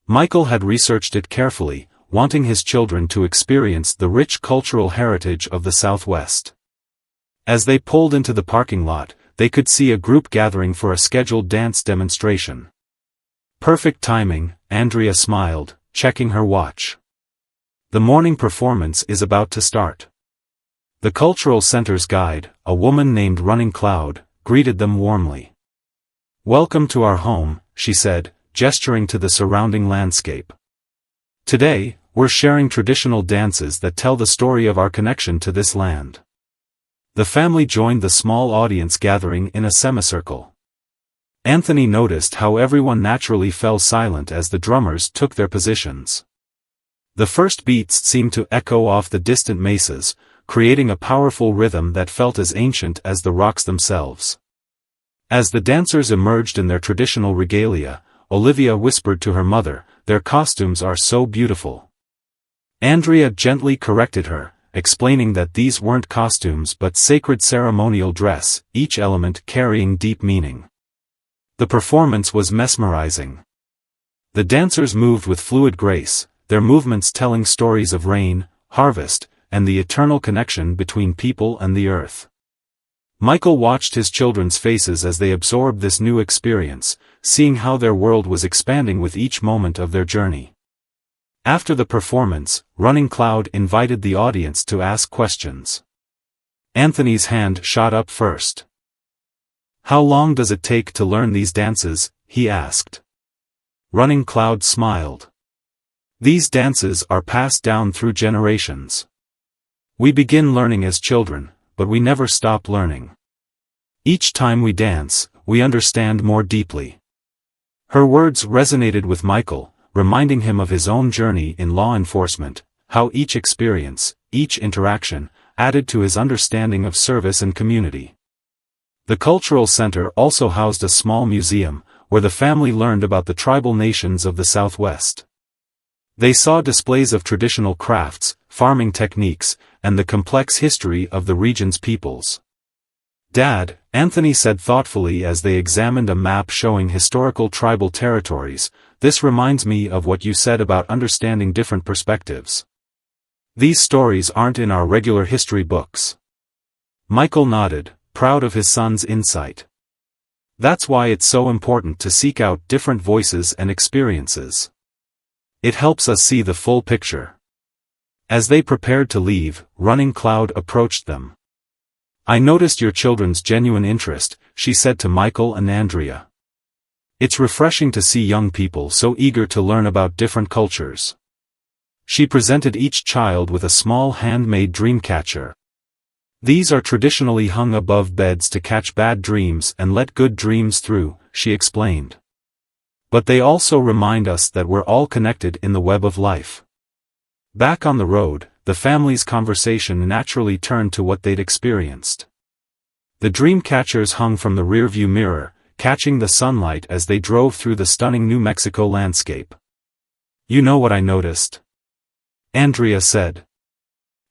Michael had researched it carefully, wanting his children to experience the rich cultural heritage of the Southwest. As they pulled into the parking lot, they could see a group gathering for a scheduled dance demonstration. "Perfect timing," Andrea smiled, checking her watch. "The morning performance is about to start." The cultural center's guide, a woman named Running Cloud, greeted them warmly. "Welcome to our home," she said, gesturing to the surrounding landscape. "Today, we're sharing traditional dances that tell the story of our connection to this land." The family joined the small audience gathering in a semicircle. Anthony noticed how everyone naturally fell silent as the drummers took their positions. The first beats seemed to echo off the distant mesas, creating a powerful rhythm that felt as ancient as the rocks themselves. As the dancers emerged in their traditional regalia, Olivia whispered to her mother, "Their costumes are so beautiful." Andrea gently corrected her, explaining that these weren't costumes but sacred ceremonial dress, each element carrying deep meaning. The performance was mesmerizing. The dancers moved with fluid grace, their movements telling stories of rain, harvest, and the eternal connection between people and the earth. Michael watched his children's faces as they absorbed this new experience, seeing how their world was expanding with each moment of their journey. After the performance, Running Cloud invited the audience to ask questions. Anthony's hand shot up first. "How long does it take to learn these dances?" he asked. Running Cloud smiled. "These dances are passed down through generations. We begin learning as children, but we never stop learning. Each time we dance, we understand more deeply." Her words resonated with Michael, reminding him of his own journey in law enforcement, how each experience, each interaction, added to his understanding of service and community. The cultural center also housed a small museum, where the family learned about the tribal nations of the Southwest. They saw displays of traditional crafts, farming techniques, and the complex history of the region's peoples. "Dad," Anthony said thoughtfully as they examined a map showing historical tribal territories, "this reminds me of what you said about understanding different perspectives. These stories aren't in our regular history books." Michael nodded, proud of his son's insight. "That's why it's so important to seek out different voices and experiences. It helps us see the full picture." As they prepared to leave, Running Cloud approached them. "I noticed your children's genuine interest," she said to Michael and Andrea. "It's refreshing to see young people so eager to learn about different cultures." She presented each child with a small handmade dream catcher. "These are traditionally hung above beds to catch bad dreams and let good dreams through," she explained. "But they also remind us that we're all connected in the web of life." Back on the road, the family's conversation naturally turned to what they'd experienced. The dream catchers hung from the rearview mirror, catching the sunlight as they drove through the stunning New Mexico landscape. "You know what I noticed?" Andrea said.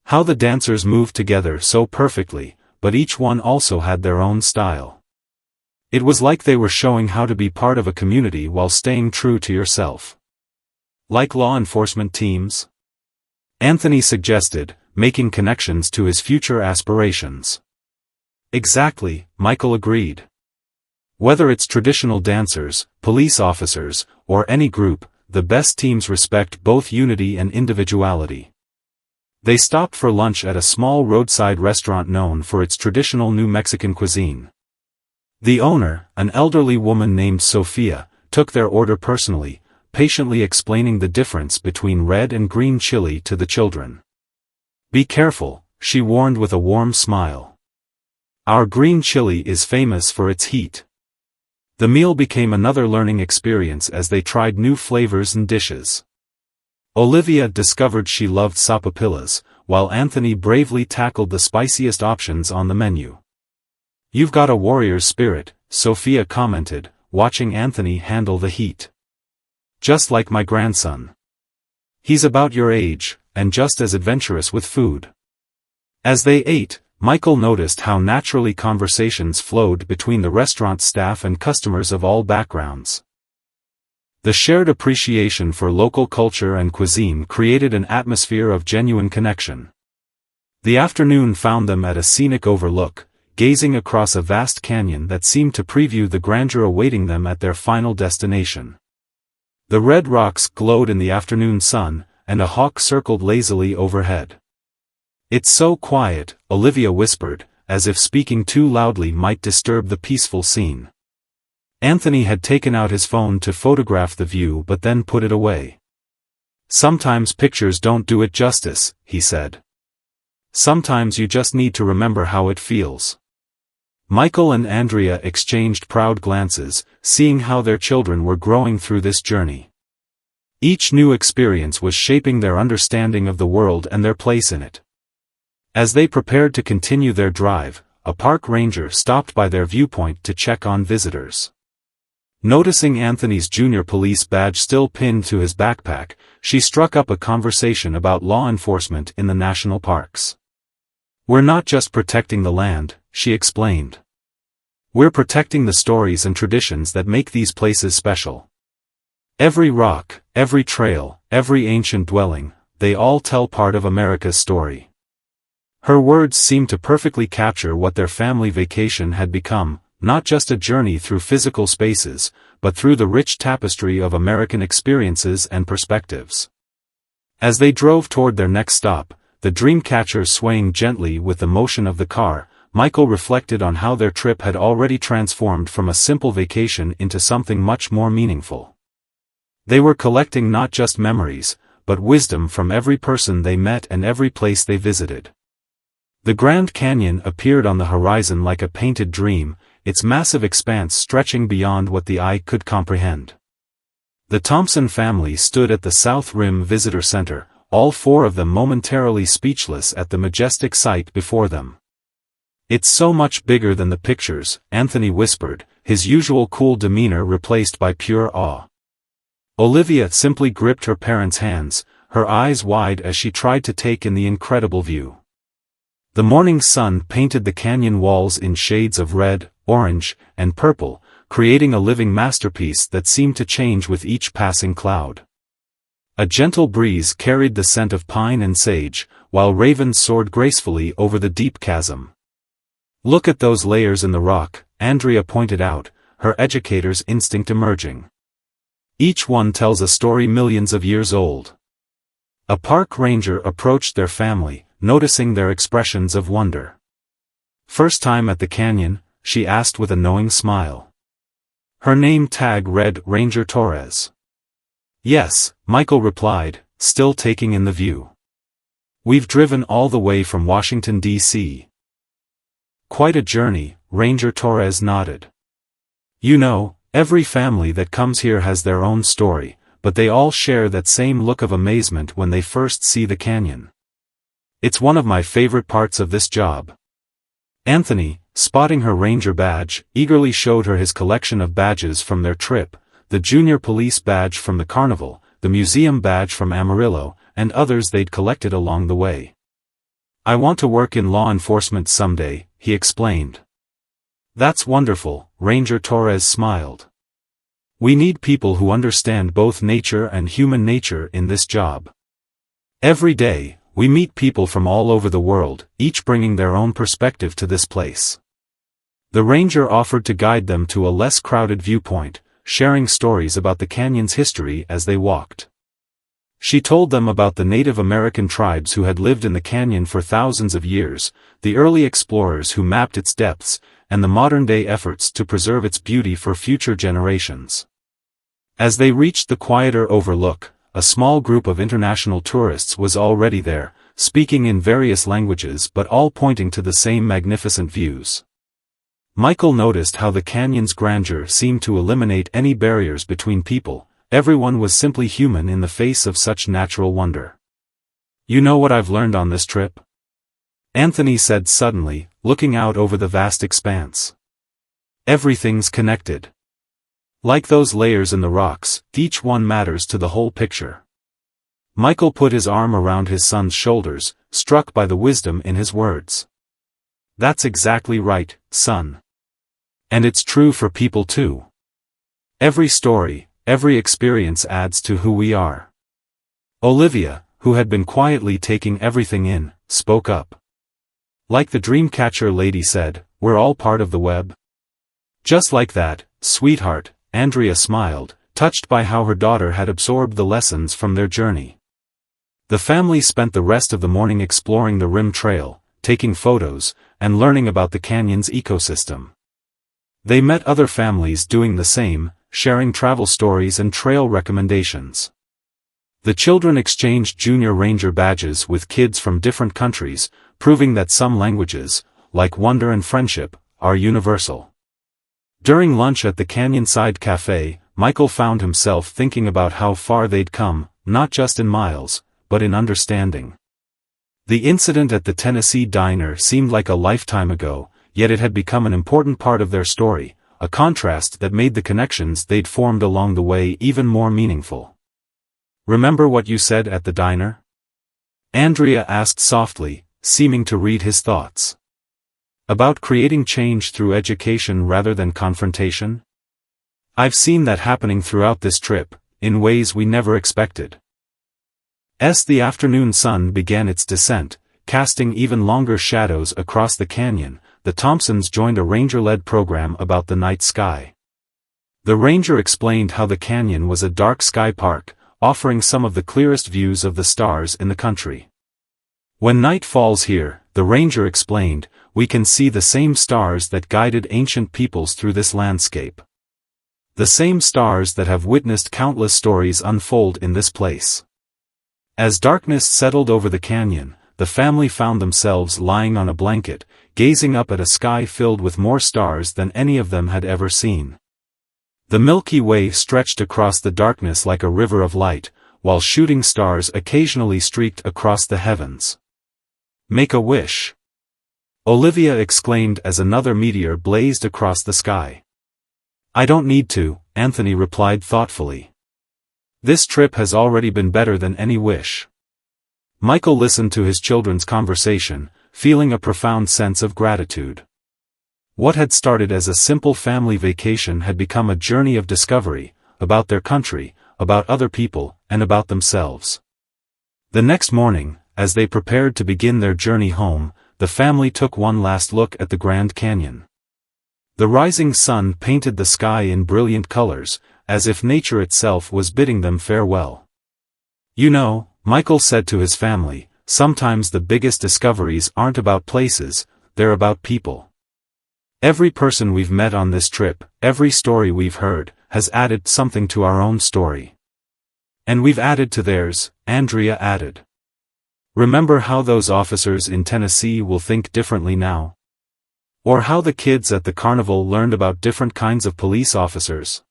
"How the dancers moved together so perfectly, but each one also had their own style. It was like they were showing how to be part of a community while staying true to yourself." "Like law enforcement teams?" Anthony suggested, making connections to his future aspirations. "Exactly," Michael agreed. "Whether it's traditional dancers, police officers, or any group, the best teams respect both unity and individuality." They stopped for lunch at a small roadside restaurant known for its traditional New Mexican cuisine. The owner, an elderly woman named Sophia, took their order personally, patiently explaining the difference between red and green chili to the children. "Be careful," she warned with a warm smile. "Our green chili is famous for its heat." The meal became another learning experience as they tried new flavors and dishes. Olivia discovered she loved sapapillas, while Anthony bravely tackled the spiciest options on the menu. "You've got a warrior's spirit," Sophia commented, watching Anthony handle the heat. "Just like my grandson. He's about your age, and just as adventurous with food." As they ate, Michael noticed how naturally conversations flowed between the restaurant staff and customers of all backgrounds. The shared appreciation for local culture and cuisine created an atmosphere of genuine connection. The afternoon found them at a scenic overlook, gazing across a vast canyon that seemed to preview the grandeur awaiting them at their final destination. The red rocks glowed in the afternoon sun, and a hawk circled lazily overhead. "It's so quiet," Olivia whispered, as if speaking too loudly might disturb the peaceful scene. Anthony had taken out his phone to photograph the view but then put it away. "Sometimes pictures don't do it justice," he said. "Sometimes you just need to remember how it feels." Michael and Andrea exchanged proud glances, seeing how their children were growing through this journey. Each new experience was shaping their understanding of the world and their place in it. As they prepared to continue their drive, a park ranger stopped by their viewpoint to check on visitors. Noticing Anthony's junior police badge still pinned to his backpack, she struck up a conversation about law enforcement in the national parks. "We're not just protecting the land," she explained. "We're protecting the stories and traditions that make these places special. Every rock, every trail, every ancient dwelling, they all tell part of America's story." Her words seemed to perfectly capture what their family vacation had become, not just a journey through physical spaces, but through the rich tapestry of American experiences and perspectives. As they drove toward their next stop, the dreamcatcher swaying gently with the motion of the car, Michael reflected on how their trip had already transformed from a simple vacation into something much more meaningful. They were collecting not just memories, but wisdom from every person they met and every place they visited. The Grand Canyon appeared on the horizon like a painted dream, its massive expanse stretching beyond what the eye could comprehend. The Thompson family stood at the South Rim Visitor Center, all four of them momentarily speechless at the majestic sight before them. "It's so much bigger than the pictures," Anthony whispered, his usual cool demeanor replaced by pure awe. Olivia simply gripped her parents' hands, her eyes wide as she tried to take in the incredible view. The morning sun painted the canyon walls in shades of red, orange, and purple, creating a living masterpiece that seemed to change with each passing cloud. A gentle breeze carried the scent of pine and sage, while ravens soared gracefully over the deep chasm. "Look at those layers in the rock," Andrea pointed out, her educator's instinct emerging. "Each one tells a story millions of years old." A park ranger approached their family, noticing their expressions of wonder. "First time at the canyon?" she asked with a knowing smile. Her name tag read Ranger Torres. "Yes," Michael replied, still taking in the view. "We've driven all the way from Washington, D.C. "Quite a journey," Ranger Torres nodded. "You know, every family that comes here has their own story, but they all share that same look of amazement when they first see the canyon. It's one of my favorite parts of this job." Anthony, spotting her ranger badge, eagerly showed her his collection of badges from their trip, the junior police badge from the carnival, the museum badge from Amarillo, and others they'd collected along the way. "I want to work in law enforcement someday," he explained. "That's wonderful," Ranger Torres smiled. "We need people who understand both nature and human nature in this job. Every day, we meet people from all over the world, each bringing their own perspective to this place." The ranger offered to guide them to a less crowded viewpoint, sharing stories about the canyon's history as they walked. She told them about the Native American tribes who had lived in the canyon for thousands of years, the early explorers who mapped its depths, and the modern-day efforts to preserve its beauty for future generations. As they reached the quieter overlook, a small group of international tourists was already there, speaking in various languages but all pointing to the same magnificent views. Michael noticed how the canyon's grandeur seemed to eliminate any barriers between people. Everyone was simply human in the face of such natural wonder. "You know what I've learned on this trip?" Anthony said suddenly, looking out over the vast expanse. "Everything's connected. Like those layers in the rocks, each one matters to the whole picture." Michael put his arm around his son's shoulders, struck by the wisdom in his words. "That's exactly right, son. And it's true for people too. Every story, every experience adds to who we are." Olivia, who had been quietly taking everything in, spoke up. "Like the dreamcatcher lady said, we're all part of the web." "Just like that, sweetheart," Andrea smiled, touched by how her daughter had absorbed the lessons from their journey. The family spent the rest of the morning exploring the rim trail, taking photos, and learning about the canyon's ecosystem. They met other families doing the same, sharing travel stories and trail recommendations. The children exchanged junior ranger badges with kids from different countries, proving that some languages, like wonder and friendship, are universal. During lunch at the Canyon-side cafe, Michael found himself thinking about how far they'd come, not just in miles, but in understanding. The incident at the Tennessee diner seemed like a lifetime ago, yet it had become an important part of their story, a contrast that made the connections they'd formed along the way even more meaningful. "Remember what you said at the diner?" Andrea asked softly, seeming to read his thoughts. "About creating change through education rather than confrontation? I've seen that happening throughout this trip, in ways we never expected." As the afternoon sun began its descent, casting even longer shadows across the canyon. The Thompsons joined a ranger-led program about the night sky. The ranger explained how the canyon was a dark sky park, offering some of the clearest views of the stars in the country. When night falls here, the ranger explained, we can see the same stars that guided ancient peoples through this landscape. The same stars that have witnessed countless stories unfold in this place. As darkness settled over the canyon, the family found themselves lying on a blanket, gazing up at a sky filled with more stars than any of them had ever seen. The Milky Way stretched across the darkness like a river of light, while shooting stars occasionally streaked across the heavens. "Make a wish," Olivia exclaimed as another meteor blazed across the sky. "I don't need to," Anthony replied thoughtfully. "This trip has already been better than any wish." Michael listened to his children's conversation, feeling a profound sense of gratitude. What had started as a simple family vacation had become a journey of discovery, about their country, about other people, and about themselves. The next morning, as they prepared to begin their journey home, the family took one last look at the Grand Canyon. The rising sun painted the sky in brilliant colors, as if nature itself was bidding them farewell. "You know," Michael said to his family, "sometimes the biggest discoveries aren't about places, they're about people. Every person we've met on this trip, every story we've heard, has added something to our own story. And we've added to theirs," Andrea added. "Remember how those officers in Tennessee will think differently now? Or how the kids at the carnival learned about different kinds of police officers?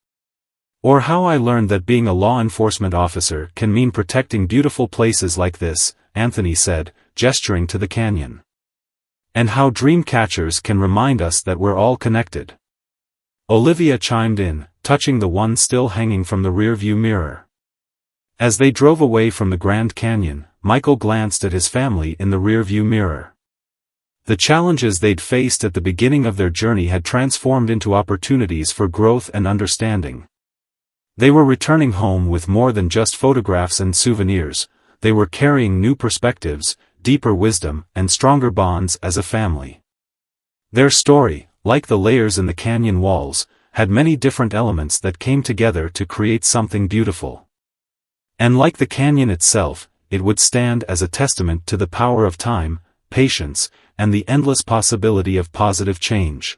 Or how I learned that being a law enforcement officer can mean protecting beautiful places like this," Anthony said, gesturing to the canyon. "And how dream catchers can remind us that we're all connected." Olivia chimed in, touching the one still hanging from the rearview mirror. As they drove away from the Grand Canyon, Michael glanced at his family in the rearview mirror. The challenges they'd faced at the beginning of their journey had transformed into opportunities for growth and understanding. They were returning home with more than just photographs and souvenirs, they were carrying new perspectives, deeper wisdom, and stronger bonds as a family. Their story, like the layers in the canyon walls, had many different elements that came together to create something beautiful. And like the canyon itself, it would stand as a testament to the power of time, patience, and the endless possibility of positive change.